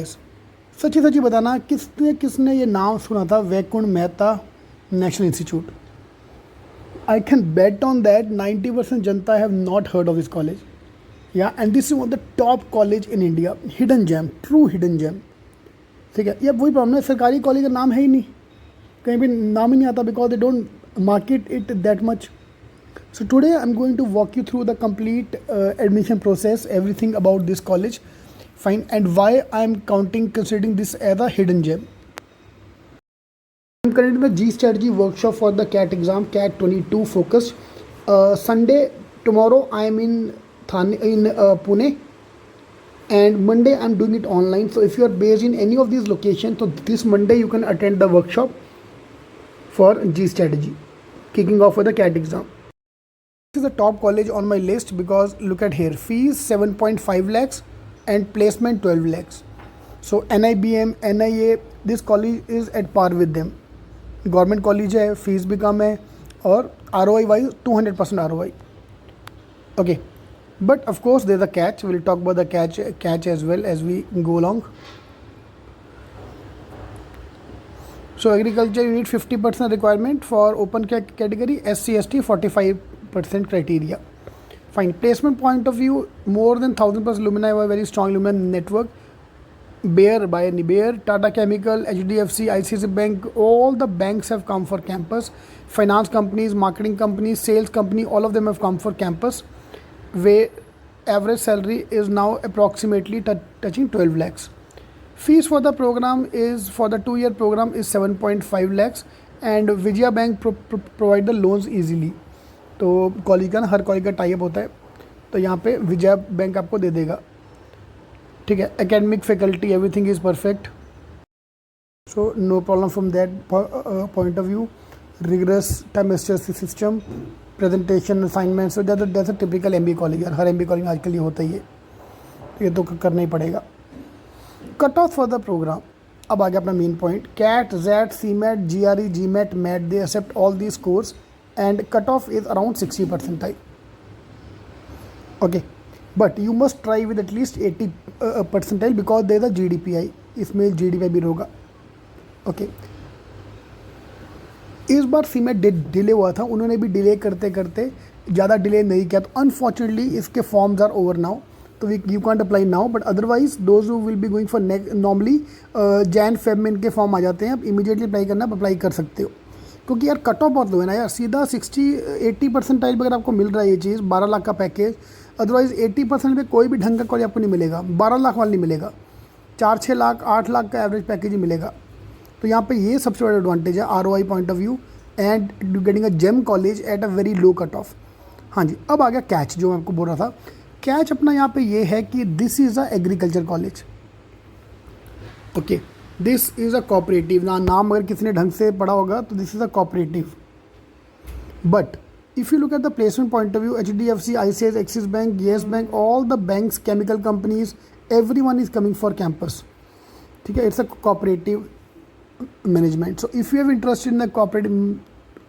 सच्ची सच्ची बताना, किसने ये नाम सुना था, Vaikunth Mehta national institute? I can bet on that 90% जनता have not heard of this college. Yeah and this is one of the top college in India, hidden gem, true hidden gem. ठीक है, ये वही प्रॉब्लम है, सरकारी कॉलेज का नाम है ही नहीं, कहीं भी नाम ही नहीं आता, because they don't market it that much. So today I'm going to walk you through the complete admission process, everything about this college, fine, and why I'm considering this as a hidden gem. I'm currently in the G strategy workshop for the CAT exam, CAT 22 focused. Sunday, tomorrow I am in Pune, and Monday I'm doing it online. So if you are based in any of these locations, so this Monday you can attend the workshop for G strategy, kicking off for the CAT exam. This is the top college on my list because look at here, fees 7.5 lakhs and placement 12 lakhs. So NIBM, NIA, this college is at par with them. Government college है, fees भी कम है, और ROI wise 200% ROI. Okay, but of course there's a catch. We'll talk about the catch as well as we go along. So agriculture you need 50% requirement for open category, SC ST 45% criteria. Fine. Placement point of view, more than 1000 plus alumni have a very strong alumni network. Bayer, Tata Chemical, HDFC, ICICI Bank, all the banks have come for campus. Finance companies, marketing companies, sales company, all of them have come for campus. Where average salary is now approximately touching 12 lakhs. Fees for the program is, for the 2-year program is 7.5 lakhs, and Vijaya Bank provide the loans easily. तो college का ना, हर college का type होता है, तो यहाँ पे विजय bank आपको दे देगा. ठीक है, academic faculty everything is perfect, so no problem from that point of view. Rigorous semester system, presentation, assignment, so that's a typical MBA college. यार हर MBA कॉलेज में आजकल ये होता ही है, ये तो करना ही पड़ेगा. Cut off for the program. अब आ गया अपना main point. CAT, XAT, CMAT, GRE, GMAT, MAT, they accept all these course and cutoff is around 60 percentile. Okay, but you must try with at least 80 percentile because there is a GDPI. इसमें GDPI भी होगा. Okay, इस बार CMAT delay हुआ था, उन्होंने भी delay करते करते ज़्यादा डिले नहीं किया, तो अनफॉर्चुनेटली इसके फॉर्म्स आर ओवर नाउ, तो you can't apply now, but otherwise those who will be going for normally Jan-Feb में इनके फॉर्म आ जाते हैं. आप इमीडिएटली अप्लाई करना, आप अप्लाई कर सकते हो, क्योंकि यार कट ऑफ बहुत लो है ना यार. सीधा 60-80 परसेंटाइल पर अगर आपको मिल रहा है ये चीज़, 12 लाख का पैकेज, अदरवाइज़ 80% पे कोई भी ढंग का कॉलेज आपको नहीं मिलेगा. 12 लाख वाला नहीं मिलेगा, 4-6 लाख 8 लाख का एवरेज पैकेज ही मिलेगा. तो यहाँ पे ये सबसे बड़ा एडवांटेज है ROI point of view, and getting a gem college at a very low cut off. हाँ जी, अब आ गया कैच, जो मैं आपको बोल रहा था. कैच अपना यहाँ पे ये है कि this is a agriculture college. Okay, this is a cooperative. नाम अगर किसी ने ढंग से पढ़ा होगा तो this is a cooperative. But if you look at the placement point of view, HDFC, ICICI, axis bank, yes bank, all the banks, chemical companies, everyone is coming for campus. ठीक है, it's a cooperative management. So if you have interested in the cooperative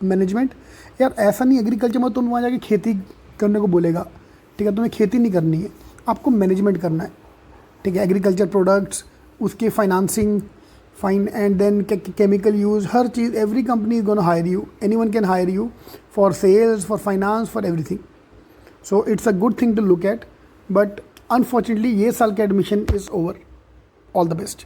management, यार ऐसा नहीं agriculture में तुम वहाँ जाके खेती करने को बोलेगा. ठीक है, तुम्हें खेती नहीं करनी है, आपको मैनेजमेंट करना है. ठीक है, एग्रीकल्चर प्रोडक्ट्स, उसके financing, fine, and then chemical use, हर चीज़. Every company is gonna hire you, anyone can hire you for sales, for finance, for everything. So it's a good thing to look at, but unfortunately ये साल का admission is over. All the best.